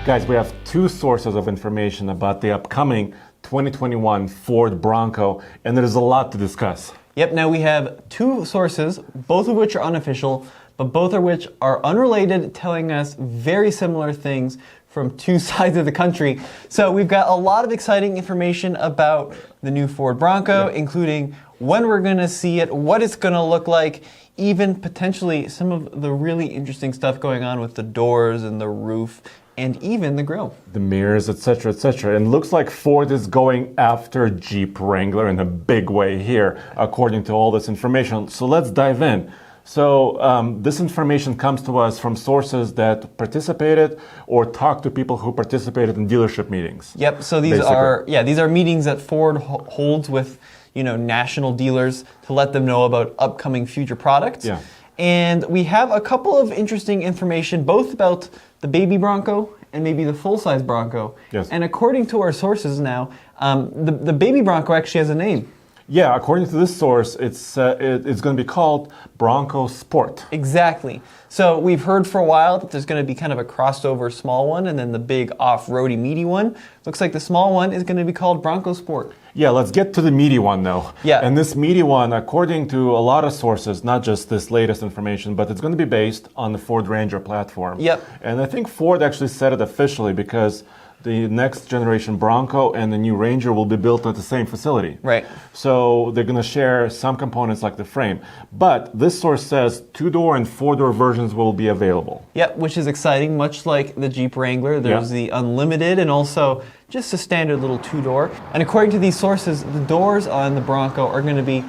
Guys, we have two sources of information about the upcoming 2021 Ford Bronco, and there's a lot to discuss. Yep, now we have two sources, both of which are unofficial, but both of which are unrelated, telling us very similar things from two sides of the country. So we've got a lot of exciting information about the new Ford Bronco, including when we're going to see it, what it's going to look like, even potentially some of the really interesting stuff going on with the doors and the roof and even the grille. The mirrors, etc., etc. And looks like Ford is going after Jeep Wrangler in a big way here, according to all this information. So let's dive in. So this information comes to us from sources that participated or talked to people who participated in dealership meetings. Yep, so these are meetings that Ford holds with national dealers to let them know about upcoming future products. Yeah. And we have a couple of interesting information, both about the baby Bronco and maybe the full-size Bronco. Yes. And according to our sources now, the baby Bronco actually has a name. Yeah, according to this source, it's going to be called Bronco Sport. Exactly. So we've heard for a while that there's going to be kind of a crossover small one and then the big off-roady meaty one. Looks like the small one is going to be called Bronco Sport. Yeah, let's get to the meaty one though. Yeah. And this meaty one, according to a lot of sources, not just this latest information, but it's going to be based on the Ford Ranger platform. Yep. And I think Ford actually said it officially because the next generation Bronco and the new Ranger will be built at the same facility. Right. So they're going to share some components like the frame. But this source says 2-door and 4-door versions will be available. Yep, which is exciting, much like the Jeep Wrangler. There's the Unlimited and also just a standard little 2-door. And according to these sources, the doors on the Bronco are going to be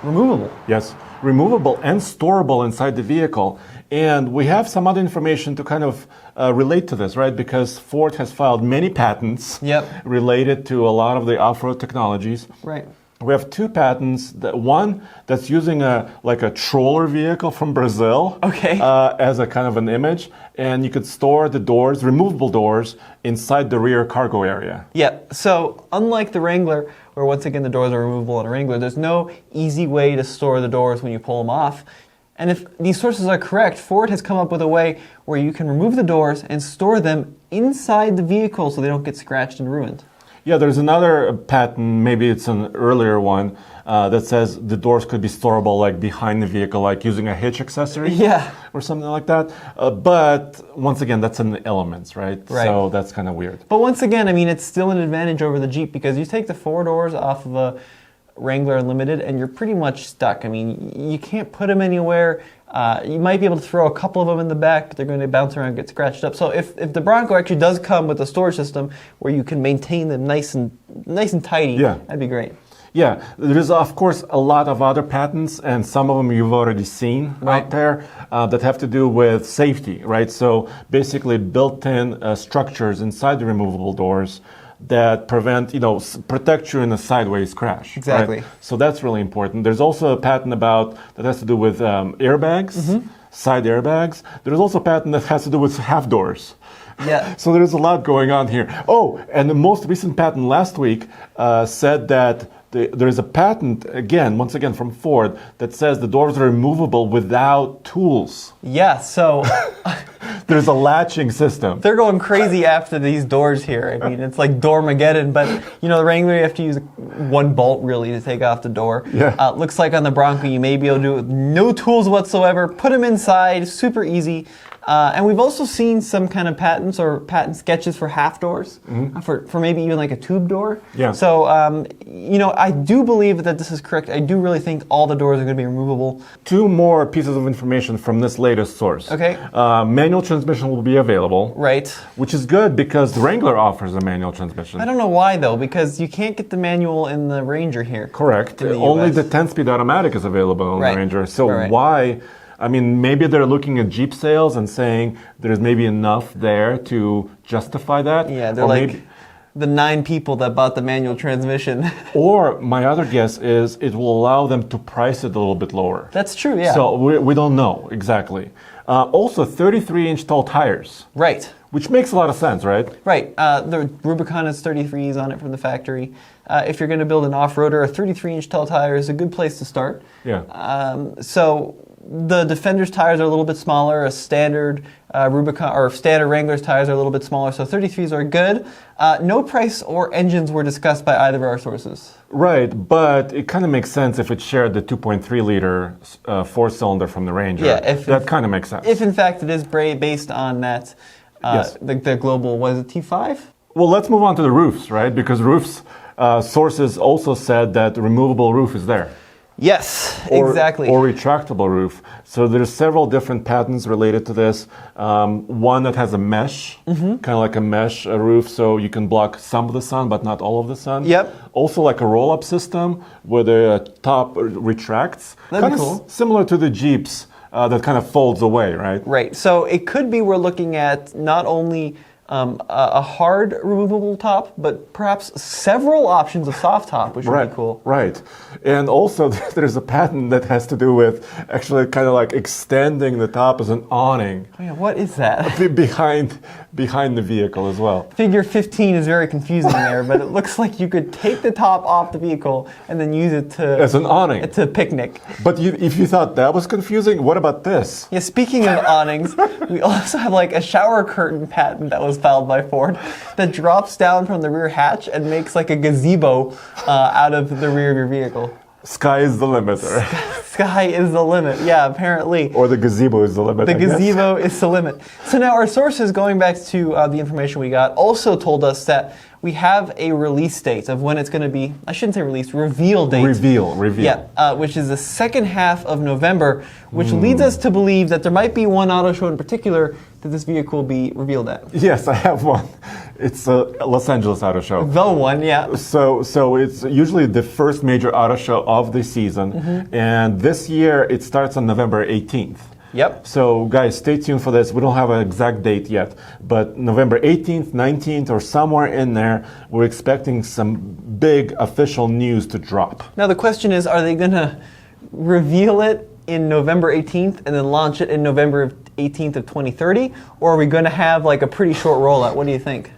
removable. Yes, removable and storable inside the vehicle. And we have some other information to kind of relate to this, right? Because Ford has filed many patents related to a lot of the off-road technologies. Right. We have two patents. One that's using a troller vehicle from Brazil as a kind of an image, and you could store the doors, removable doors, inside the rear cargo area. Yeah. So unlike the Wrangler, where once again the doors are removable on a Wrangler, there's no easy way to store the doors when you pull them off. And if these sources are correct, Ford has come up with a way where you can remove the doors and store them inside the vehicle so they don't get scratched and ruined. Yeah, there's another patent, maybe it's an earlier one, that says the doors could be storable like behind the vehicle, like using a hitch accessory or something like that. But once again, that's in the elements, right? So that's kind of weird. But once again, I mean, it's still an advantage over the Jeep because you take the 4 doors off of a Wrangler Unlimited and you're pretty much stuck. I mean, you can't put them anywhere. You might be able to throw a couple of them in the back, but they're going to bounce around and get scratched up. So if the Bronco actually does come with a storage system where you can maintain them nice and tidy, that'd be great. Yeah, there's of course a lot of other patents, and some of them you've already seen out there that have to do with safety, right? So basically built-in structures inside the removable doors that prevent, protect you in a sideways crash. Exactly. Right? So that's really important. There's also a patent that has to do with airbags, side airbags. There's also a patent that has to do with half doors. Yeah. So there's a lot going on here. Oh, and the most recent patent last week said that there's a patent, once again from Ford, that says the doors are removable without tools. Yeah, so there's a latching system. They're going crazy after these doors here. I mean, it's like Doormageddon, but the Wrangler, you have to use one bolt really to take off the door. Yeah. Looks like on the Bronco, you may be able to do it with no tools whatsoever. Put them inside, super easy. And we've also seen some kind of patents or patent sketches for half doors, for maybe even like a tube door. Yeah. So, I do believe that this is correct. I do really think all the doors are going to be removable. 2 more pieces of information from this latest source. Okay. Manual transmission will be available. Right. Which is good because the Wrangler offers a manual transmission. I don't know why though, because you can't get the manual in the Ranger here. Correct. Only the 10-speed automatic is available in the Ranger. So why? I mean, maybe they're looking at Jeep sales and saying there's maybe enough there to justify that. Yeah, they're like the 9 people that bought the manual transmission. Or my other guess is it will allow them to price it a little bit lower. That's true, yeah. So we don't know exactly. Also, 33-inch tall tires. Right. Which makes a lot of sense, right? Right. The Rubicon has 33s on it from the factory. If you're going to build an off-roader, a 33-inch tall tire is a good place to start. Yeah. So the Defender's tires are a little bit smaller. A standard Rubicon or standard Wrangler's tires are a little bit smaller. So 33s are good. No price or engines were discussed by either of our sources. Right, but it kind of makes sense if it shared the 2.3 liter four-cylinder from the Ranger. Yeah, that kind of makes sense. If in fact it is based on that, Yes. the global, was it T5? Well, let's move on to the roofs, right? Because roofs sources also said that removable roof is there. Yes, Or, exactly. Or retractable roof. So there's several different patents related to this. One that has a mesh, kind of like a mesh roof, so you can block some of the sun, but not all of the sun. Yep. Also like a roll-up system where the top retracts. That'd be Kind of cool. Similar to the Jeeps that kind of folds away, right? Right. So it could be we're looking at not only a hard removable top, but perhaps several options of soft top, which would be cool. Right. And also there's a patent that has to do with actually kind of like extending the top as an awning Oh, yeah, what is that? behind the vehicle as well. Figure 15 is very confusing there, but it looks like you could take the top off the vehicle and then use it As an awning. to picnic. But if you thought that was confusing, what about this? Yeah, speaking of awnings, we also have like a shower curtain patent that was filed by Ford that drops down from the rear hatch and makes like a gazebo out of the rear of your vehicle. Sky is the limit. Sky is the limit. Yeah, apparently. Or the gazebo is the limit. The I guess. gazebo is the limit. So now our sources, going back to the information we got, also told us that we have a release date of when it's going to be, I shouldn't say release, reveal date. Reveal. Yeah, which is the second half of November, which leads us to believe that there might be one auto show in particular that this vehicle will be revealed at. Yes, I have one. It's a Los Angeles Auto Show. The one, yeah. So it's usually the first major auto show of the season, and this year it starts on November 18th. Yep. So guys, stay tuned for this. We don't have an exact date yet, but November 18th, 19th, or somewhere in there, we're expecting some big official news to drop. Now the question is, are they going to reveal it in November 18th and then launch it in November 18th of 2030, or are we going to have like a pretty short rollout? What do you think?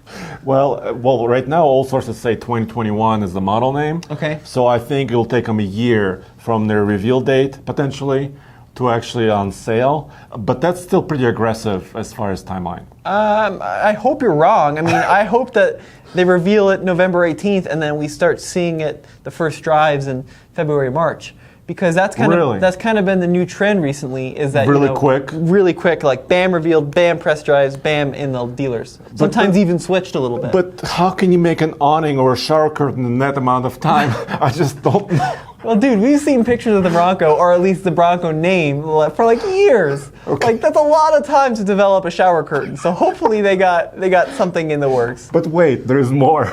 Well, right now all sources say 2021 is the model name. Okay. So I think it'll take them a year from their reveal date, potentially, to actually on sale. But that's still pretty aggressive as far as timeline. I hope you're wrong. I mean, I hope that they reveal it November 18th and then we start seeing it, the first drives in February, March. Because that's kind of been the new trend recently, is that really quick, like bam revealed, bam press drives, bam in the dealers. Sometimes even switched a little bit. But how can you make an awning or a shower curtain in that amount of time? I just don't know. Well, dude, we've seen pictures of the Bronco, or at least the Bronco name, for like years. Okay. Like that's a lot of time to develop a shower curtain. So hopefully they got something in the works. But wait, there's more.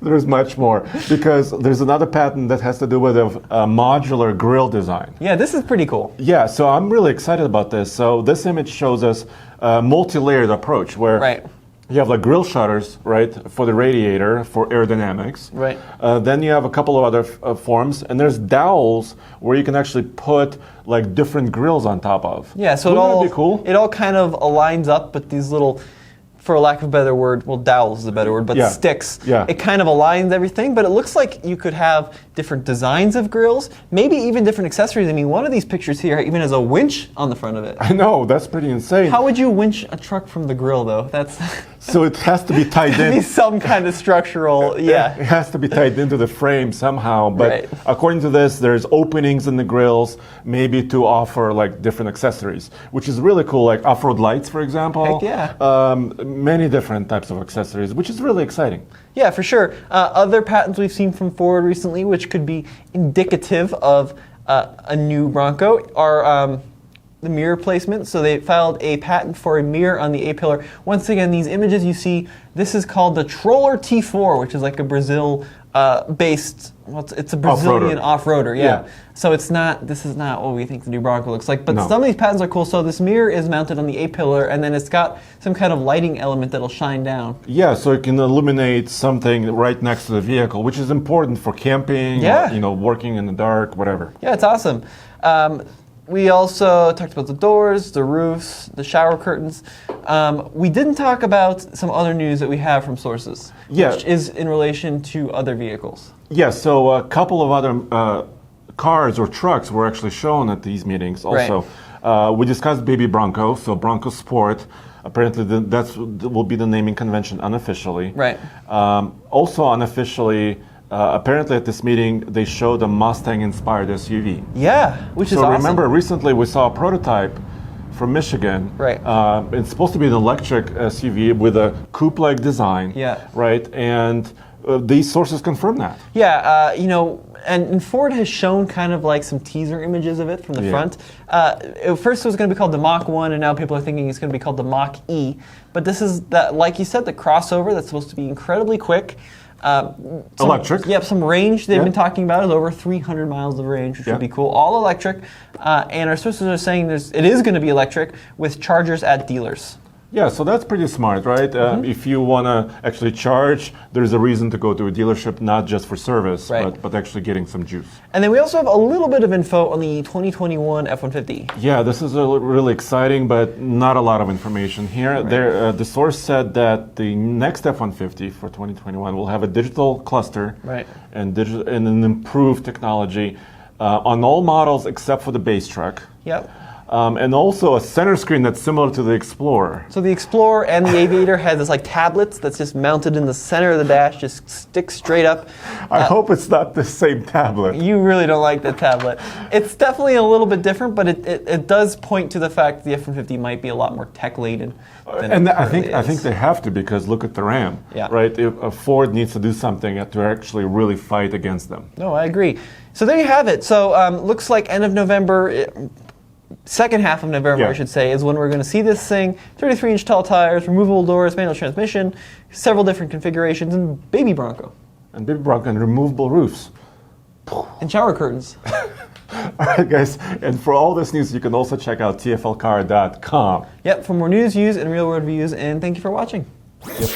There's much more, because there's another patent that has to do with a modular grille design. Yeah, this is pretty cool. Yeah, so I'm really excited about this. So this image shows us a multi-layered approach where you have like grille shutters, right, for the radiator, for aerodynamics. Right. Then you have a couple of other forms, and there's dowels where you can actually put like different grills on top of. Yeah, so Wouldn't that be cool? It all kind of aligns up, but these little, for lack of a better word, well, dowels is a better word, but sticks. Yeah. It kind of aligns everything, but it looks like you could have different designs of grills, maybe even different accessories. I mean, one of these pictures here even has a winch on the front of it. I know, that's pretty insane. How would you winch a truck from the grill, though? That's So it has to be tied in. be some kind of structural, It yeah. has to be tied into the frame somehow. But Right. according to this, there's openings in the grills, maybe to offer like different accessories, which is really cool, like off-road lights, for example. Heck yeah. Many different types of accessories, which is really exciting. Yeah, for sure. Other patents we've seen from Ford recently, which could be indicative of a new Bronco, are the mirror placement. So they filed a patent for a mirror on the A-pillar. Once again, these images you see, this is called the Troller T4, which is like a Brazil-based, it's a Brazilian off-roader, yeah. So this is not what we think the new Bronco looks like. But some of these patents are cool. So this mirror is mounted on the A-pillar, and then it's got some kind of lighting element that'll shine down. Yeah, so it can illuminate something right next to the vehicle, which is important for camping, Yeah. or, working in the dark, whatever. Yeah, it's awesome. We also talked about the doors, the roofs, the shower curtains. We didn't talk about some other news that we have from sources, which is in relation to other vehicles. Yeah, so a couple of other cars or trucks were actually shown at these meetings also. We discussed Baby Bronco, so Bronco Sport. Apparently, that will be the naming convention unofficially. Right. Also unofficially, apparently at this meeting, they showed a Mustang-inspired SUV. Yeah, which is awesome. So remember, recently we saw a prototype from Michigan. Right. It's supposed to be an electric SUV with a coupe-like design. Yeah. Right. And these sources confirm that. Yeah, and Ford has shown kind of like some teaser images of it from the front. At first it was going to be called the Mach 1, and now people are thinking it's going to be called the Mach E. But this is, like you said, the crossover that's supposed to be incredibly quick. Electric. Yep, some range they've been talking about is over 300 miles of range, which would be cool. All electric. And our sources are saying it is going to be electric with chargers at dealers. Yeah, so that's pretty smart, right? If you want to actually charge, there's a reason to go to a dealership, not just for service, but actually getting some juice. And then we also have a little bit of info on the 2021 F-150. Yeah, this is really exciting, but not a lot of information here. The source said that the next F-150 for 2021 will have a digital cluster and an improved technology on all models except for the base truck. Yep. And also a center screen that's similar to the Explorer. So the Explorer and the Aviator has this like tablets that's just mounted in the center of the dash, just sticks straight up. I hope it's not the same tablet. You really don't like the tablet. It's definitely a little bit different, but it does point to the fact that the F-150 might be a lot more tech-laden. And I think they have to, because look at the Ram, right? If Ford needs to do something to actually really fight against them. No, I agree. So there you have it. So looks like end of November. Second half of November, I should say, is when we're going to see this thing. 33-inch tall tires, removable doors, manual transmission, several different configurations, and Baby Bronco. And removable roofs. And shower curtains. All right, guys. And for all this news, you can also check out tflcar.com. Yep, for more news, views, and real-world views. And thank you for watching. Yep.